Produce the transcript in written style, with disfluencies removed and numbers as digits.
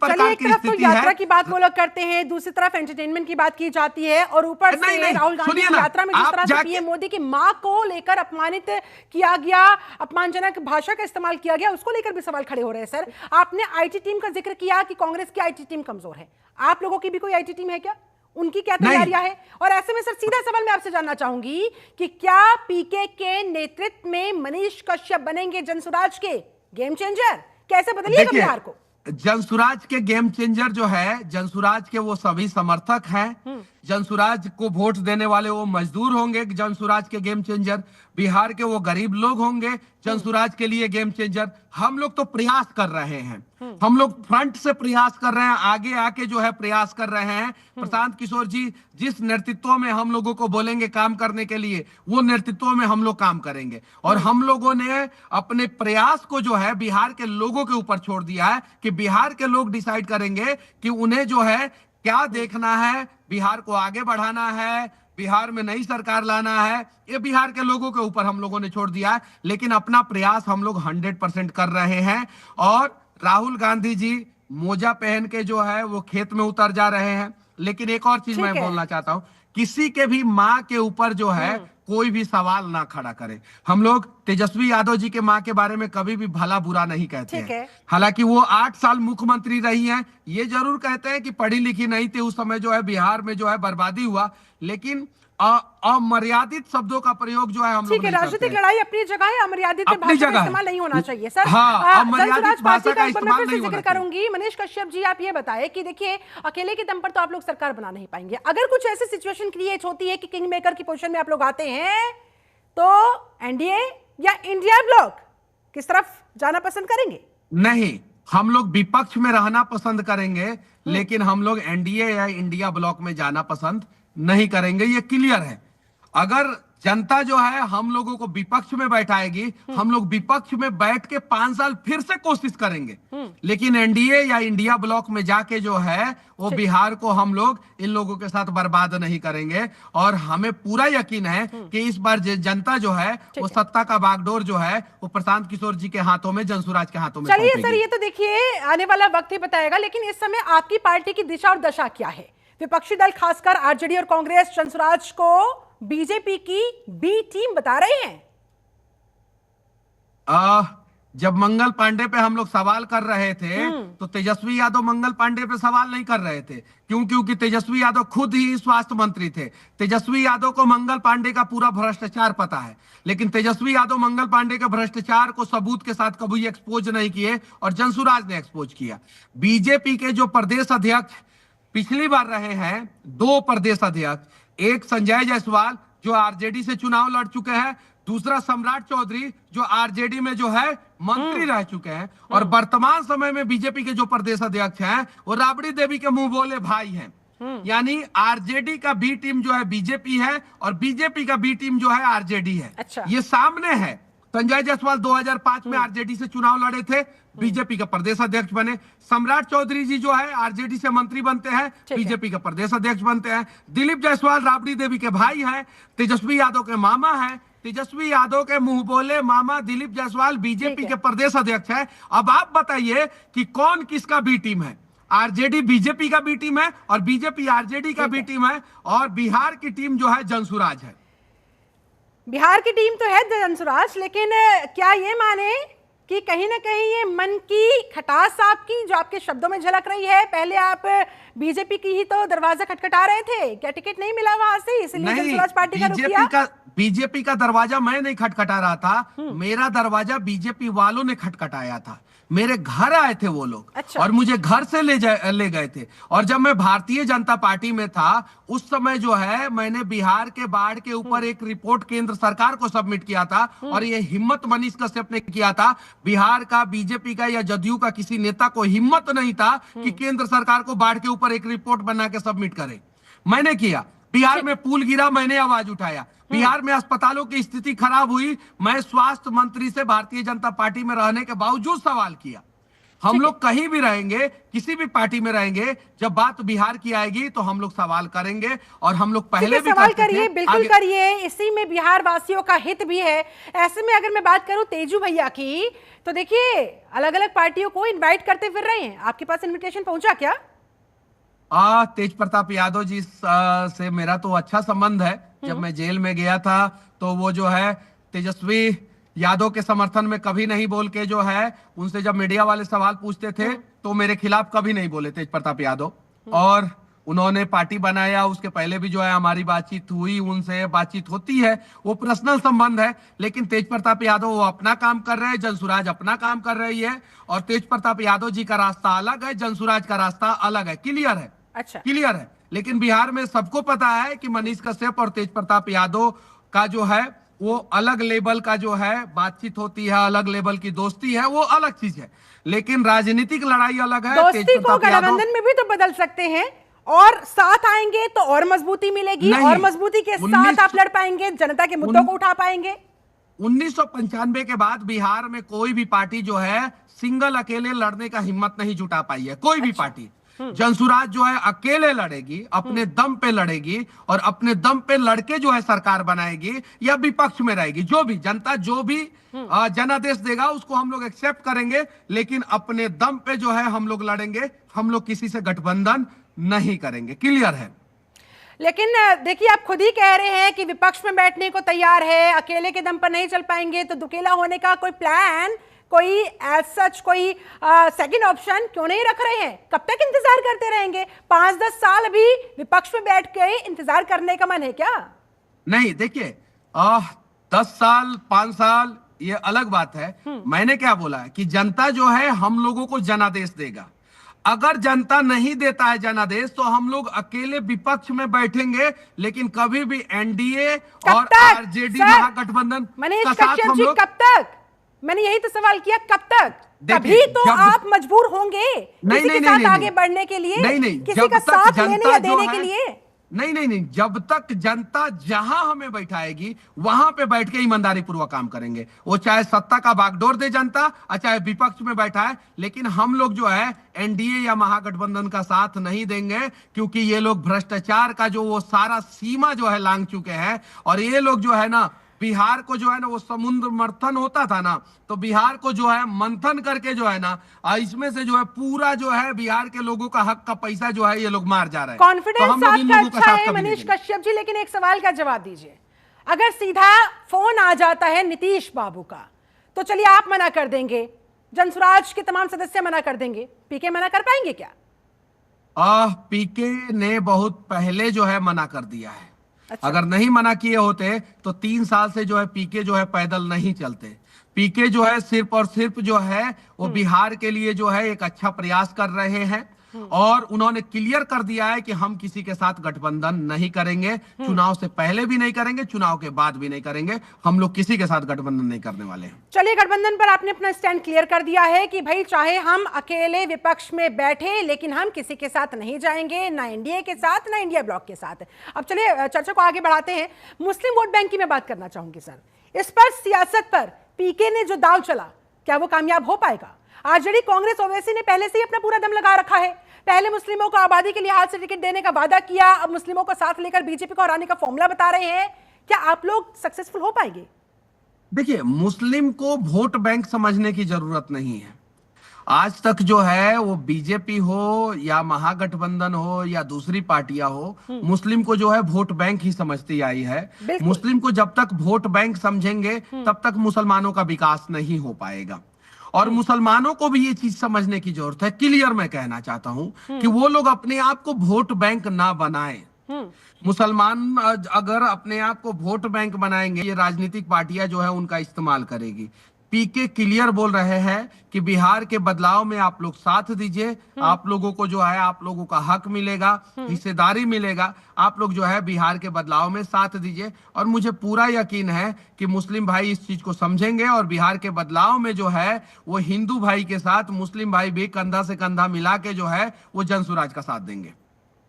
प्रकार की स्थिति तो यात्रा की बात वो लोग करते हैं, दूसरी तरफ एंटरटेनमेंट की बात की जाती है, और ऊपर से राहुल गांधी की यात्रा में जिस तरह से पीएम मोदी की मां को लेकर अपमानित किया गया, अपमानजनक भाषा का इस्तेमाल किया गया, उसको लेकर भी सवाल खड़े हो रहे हैं। सर, आपने आईटी टीम का जिक्र किया कि कांग्रेस की आईटी टीम कमजोर है। आप लोगों की भी कोई आईटी टीम है क्या? उनकी क्या तैयारियां है? और ऐसे में सर सीधा सवाल मैं आपसे जानना चाहूंगी कि क्या पीके के नेतृत्व में मनीष कश्यप बनेंगे जनसुराज के गेम चेंजर? कैसे बदलिएगा बिहार को? जनसुराज के गेम चेंजर जो है, जनसुराज के वो सभी समर्थक हैं। जनसुराज को वोट देने वाले वो मजदूर होंगे जनसुराज के गेम चेंजर, बिहार के वो गरीब लोग होंगे जनसुराज के लिए गेम चेंजर। हम लोग तो प्रयास कर रहे हैं, हम लोग फ्रंट से प्रयास कर रहे हैं, आगे आके जो है प्रयास कर रहे हैं। प्रशांत किशोर जी जिस नेतृत्व में हम लोगों को बोलेंगे काम करने के लिए, वो नेतृत्व में हम लोग काम करेंगे। और हम लोगों ने अपने प्रयास को जो है बिहार के लोगों के ऊपर छोड़ दिया है कि बिहार के लोग डिसाइड करेंगे कि उन्हें जो है क्या देखना है, बिहार को आगे बढ़ाना है, बिहार में नई सरकार लाना है, ये बिहार के लोगों के ऊपर हम लोगों ने छोड़ दिया है। लेकिन अपना प्रयास हम लोग 100% कर रहे हैं। और राहुल गांधी जी मोजा पहन के जो है वो खेत में उतर जा रहे हैं। लेकिन एक और चीज मैं बोलना चाहता हूं, किसी के भी माँ के ऊपर जो है कोई भी सवाल ना खड़ा करे। हम लोग तेजस्वी यादव जी के माँ के बारे में कभी भी भला बुरा नहीं कहते हैं। हालांकि वो 8 साल मुख्यमंत्री रही हैं। ये जरूर कहते हैं कि पढ़ी लिखी नहीं थी, उस समय जो है बिहार में जो है बर्बादी हुआ। लेकिन अमर्यादित शब्दों का प्रयोग जो है हम लोग नहीं करते। राजनीतिक लड़ाई अपनी जगह है, अमर्यादित भाषा का इस्तेमाल नहीं होना चाहिए। सर, अमर्यादित भाषा का इस्तेमाल नहीं होना चाहिए। करूंगी मनीष कश्यप जी, आप ये बताएं कि देखिए अकेले के दम पर तो आप लोग सरकार बना नहीं पाएंगे। अगर कुछ ऐसी सिचुएशन क्रिएट होती है कि किंग मेकर की पोजीशन में आप लोग आते हैं, तो एनडीए या इंडिया ब्लॉक किस तरफ जाना पसंद करेंगे? नहीं, हम लोग विपक्ष में रहना पसंद करेंगे, लेकिन हम लोग एनडीए या इंडिया ब्लॉक में जाना पसंद नहीं करेंगे। ये क्लियर है। अगर जनता जो है हम लोगों को विपक्ष में बैठाएगी, हम लोग विपक्ष में बैठ के 5 साल फिर से कोशिश करेंगे। लेकिन एनडीए या इंडिया ब्लॉक में जाके जो है वो बिहार को हम लोग इन लोगों के साथ बर्बाद नहीं करेंगे। और हमें पूरा यकीन है कि इस बार जनता जो है वो सत्ता का बागडोर जो है वो प्रशांत किशोर जी के हाथों में, जनसुराज के हाथों में। चलिए सर, ये तो देखिए आने वाला वक्त ही बताएगा। लेकिन इस समय आपकी पार्टी की दिशा और दशा क्या है? विपक्षी दल खासकर आरजेडी और कांग्रेस जनसुराज को बीजेपी की बी टीम बता रहे हैं। जब मंगल पांडे पे हम लोग सवाल कर रहे थे तो तेजस्वी यादव मंगल पांडे पे सवाल नहीं कर रहे थे। क्यों? क्योंकि तेजस्वी यादव खुद ही स्वास्थ्य मंत्री थे। तेजस्वी यादव को मंगल पांडे का पूरा भ्रष्टाचार पता है। लेकिन तेजस्वी यादव मंगल पांडे के भ्रष्टाचार को सबूत के साथ कभी एक्सपोज नहीं किए और जनसुराज ने एक्सपोज किया। बीजेपी के जो प्रदेश अध्यक्ष पिछली बार रहे हैं, 2 प्रदेश अध्यक्ष, एक संजय जायसवाल जो आरजेडी से चुनाव लड़ चुके हैं, दूसरा सम्राट चौधरी जो आरजेडी में जो है मंत्री रह चुके हैं। और वर्तमान समय में बीजेपी के जो प्रदेश अध्यक्ष हैं वो राबड़ी देवी के मुंह बोले भाई हैं। यानी आरजेडी का बी टीम जो है बीजेपी है और बीजेपी का बी टीम जो है आरजेडी है। ये सामने है। संजय जायसवाल 2005 में आरजेडी से चुनाव लड़े थे, बीजेपी का प्रदेश अध्यक्ष बने। सम्राट चौधरी जी जो है आरजेडी से मंत्री बनते हैं, बीजेपी का प्रदेश अध्यक्ष बनते हैं। दिलीप जायसवाल राबड़ी देवी के भाई हैं, तेजस्वी यादव के मामा हैं। तेजस्वी यादव के मुंह बोले मामा दिलीप जायसवाल बीजेपी के प्रदेश अध्यक्ष है। अब आप बताइए कि कौन किसका बी टीम है? आरजेडी बीजेपी का बी टीम है और बीजेपी आरजेडी का बी टीम है। और बिहार की टीम जो है जनसुराज है। बिहार की टीम तो है जनसुराज, लेकिन क्या ये माने कि कहीं ना कहीं ये मन की खटास आपकी जो आपके शब्दों में झलक रही है? पहले आप बीजेपी की ही तो दरवाजा खटखटा रहे थे, क्या टिकट नहीं मिला वहां से इसलिए जनसुराज पार्टी का रुख किया? बीजेपी का दरवाजा मैं नहीं खटखटा रहा था, मेरा दरवाजा बीजेपी वालों ने खटखटाया था। मेरे घर आए थे वो लोग। और मुझे घर से ले गए थे। और जब मैं भारतीय जनता पार्टी में था उस समय जो है मैंने बिहार के बाढ़ के ऊपर एक रिपोर्ट केंद्र सरकार को सबमिट किया था। और ये हिम्मत मनीष कश्यप ने किया था। बिहार का बीजेपी का या जदयू का किसी नेता को हिम्मत नहीं था कि केंद्र सरकार को बाढ़ के ऊपर एक रिपोर्ट बना के सबमिट करे। मैंने किया। बिहार में पुल गिरा, मैंने आवाज उठाया। बिहार में अस्पतालों की स्थिति खराब हुई, मैं स्वास्थ्य मंत्री से भारतीय जनता पार्टी में रहने के बावजूद सवाल किया। हम लोग कहीं भी रहेंगे, किसी भी पार्टी में रहेंगे, जब बात बिहार की आएगी तो हम लोग सवाल करेंगे, और हम लोग पहले भी सवाल करिए, बिल्कुल करिए, इसी में बिहार वासियों का हित भी है। ऐसे में अगर मैं बात करूं तेजू भैया की, तो देखिए अलग अलग पार्टियों को इनवाइट करते फिर रहे हैं, आपके पास इनविटेशन पहुंचा क्या? तेज प्रताप यादव जी से मेरा तो अच्छा संबंध है। जब मैं जेल में गया था तो वो जो है तेजस्वी यादव के समर्थन में कभी नहीं बोल के जो है, उनसे जब मीडिया वाले सवाल पूछते थे तो मेरे खिलाफ कभी नहीं बोले तेज प्रताप यादव। और उन्होंने पार्टी बनाया, उसके पहले भी जो है हमारी बातचीत हुई, उनसे बातचीत होती है, वो पर्सनल संबंध है। लेकिन तेज प्रताप यादव वो अपना काम कर रहे हैं, जनसुराज अपना काम कर रही है, और तेज प्रताप यादव जी का रास्ता अलग है, जनसुराज का रास्ता अलग है। क्लियर है? अच्छा, क्लियर है। लेकिन बिहार में सबको पता है कि मनीष कश्यप और तेज प्रताप यादव का जो है वो अलग लेवल का जो है बातचीत होती है, अलग लेवल की दोस्ती है, वो अलग चीज है। लेकिन राजनीतिक लड़ाई अलग है। दोस्ती को गठबंधन में भी तो बदल सकते हैं, और साथ आएंगे तो और मजबूती मिलेगी, और मजबूती के साथ आप लड़ पाएंगे, जनता के मुद्दों को उठा पाएंगे। 1995 के बाद बिहार में कोई भी पार्टी जो है सिंगल अकेले लड़ने का हिम्मत नहीं जुटा पाई है, कोई भी पार्टी। जनसुराज जो है अकेले लड़ेगी, अपने दम पे लड़ेगी, और अपने दम पे लड़के जो है सरकार बनाएगी या विपक्ष में रहेगी। जो भी जनता जो भी जनादेश देगा उसको हम लोग एक्सेप्ट करेंगे, लेकिन अपने दम पे जो है हम लोग लड़ेंगे। हम लोग किसी से गठबंधन नहीं करेंगे। क्लियर है? लेकिन देखिए, आप खुद ही कह रहे हैं कि विपक्ष में बैठने को तैयार है, अकेले के दम पर नहीं चल पाएंगे, तो दुकेला होने का कोई प्लान, कोई एज सच कोई सेकंड ऑप्शन क्यों नहीं रख रहे हैं? कब तक इंतजार करते रहेंगे? 5-10 साल अभी विपक्ष में बैठ के इंतजार करने का मन है क्या? नहीं, देखिए 10 साल 5 साल ये अलग बात है। मैंने क्या बोला है कि जनता जो है हम लोगों को जनादेश देगा। अगर जनता नहीं देता है जनादेश तो हम लोग अकेले विपक्ष में बैठेंगे, लेकिन कभी भी एनडीए और आरजेडी महागठबंधन का साथ हम लोग। कब तक? मैंने यही तो सवाल किया, कब तक? तभी तो आप मजबूर होंगे किसी के साथ आगे बढ़ने के लिए, किसी का साथ लेने या देने के लिए। नहीं, जब तक जनता जहां हमें बैठाएगी वहां पे बैठ के ईमानदारी पूर्वक काम करेंगे। वो चाहे सत्ता का बागडोर दे जनता, और चाहे विपक्ष में बैठा है, लेकिन हम लोग जो है एनडीए या महागठबंधन का साथ नहीं देंगे, क्योंकि ये लोग भ्रष्टाचार का जो वो सारा सीमा जो है लांघ चुके हैं। और ये लोग जो है ना, बिहार को जो है ना, वो समुद्र मंथन होता था ना, तो बिहार को जो है मंथन करके जो है ना, इसमें से जो है पूरा जो है बिहार के लोगों का हक का पैसा जो है ये लोग मार जा रहे हैं। कॉन्फिडेंस आपका अच्छा है मनीष कश्यप जी, लेकिन एक सवाल का जवाब दीजिए। अगर सीधा फोन आ जाता है नीतीश बाबू का, तो चलिए आप मना कर देंगे, जनसुराज के तमाम सदस्य मना कर देंगे, पीके मना कर पाएंगे क्या? पीके ने बहुत पहले जो है मना कर दिया है। अच्छा। अगर नहीं मना किए होते तो 3 साल से जो है पीके जो है पैदल नहीं चलते। पीके जो है सिर्फ और सिर्फ जो है वो बिहार के लिए जो है एक अच्छा प्रयास कर रहे हैं, और उन्होंने क्लियर कर दिया है कि हम किसी के साथ गठबंधन नहीं करेंगे। चुनाव से पहले भी नहीं करेंगे, चुनाव के बाद भी नहीं करेंगे। हम लोग किसी के साथ गठबंधन नहीं करने वाले हैं। चलिए, गठबंधन पर आपने अपना स्टैंड क्लियर कर दिया है कि भाई चाहे हम अकेले विपक्ष में बैठे, लेकिन हम किसी के साथ नहीं जाएंगे, ना एनडीए के साथ, ना इंडिया ब्लॉक के साथ। अब चलिए चर्चा को आगे बढ़ाते हैं। मुस्लिम वोट बैंक की मैं बात करना चाहूंगी सर। इस पर सियासत पर पीके ने जो दांव चला, क्या वो कामयाब हो पाएगा? आरजेडी कांग्रेस ओवैसी ने पहले से ही अपना पूरा दम लगा रखा है। पहले मुस्लिमों को आबादी के लिहाज से टिकट देने का वादा किया, अब मुस्लिमों को साथ लेकर बीजेपी को हराने का फॉर्मूला बता रहे हैं। क्या आप लोग सक्सेसफुल हो पाएंगे? देखिए, मुस्लिम को वोट बैंक समझने की जरूरत नहीं है। आज तक जो है वो बीजेपी हो या महागठबंधन हो या दूसरी पार्टियां हो, मुस्लिम को जो है वोट बैंक ही समझती आई है। मुस्लिम को जब तक वोट बैंक समझेंगे तब तक मुसलमानों का विकास नहीं हो पाएगा। और मुसलमानों को भी ये चीज समझने की जरूरत है। क्लियर मैं कहना चाहता हूं कि वो लोग अपने आप को वोट बैंक ना बनाएं। मुसलमान अगर अपने आप को वोट बैंक बनाएंगे, ये राजनीतिक पार्टियां जो है उनका इस्तेमाल करेगी। पीके क्लियर बोल रहे हैं कि बिहार के बदलाव में आप लोग साथ दीजिए, आप लोगों को जो है आप लोगों का हक मिलेगा, हिस्सेदारी मिलेगा, आप लोग जो है बिहार के बदलाव में साथ दीजिए। और मुझे पूरा यकीन है कि मुस्लिम भाई इस चीज को समझेंगे, और बिहार के बदलाव में जो है वो हिंदू भाई के साथ मुस्लिम भाई भी कंधा से कंधा मिला के जो है वो जनसुराज का साथ देंगे।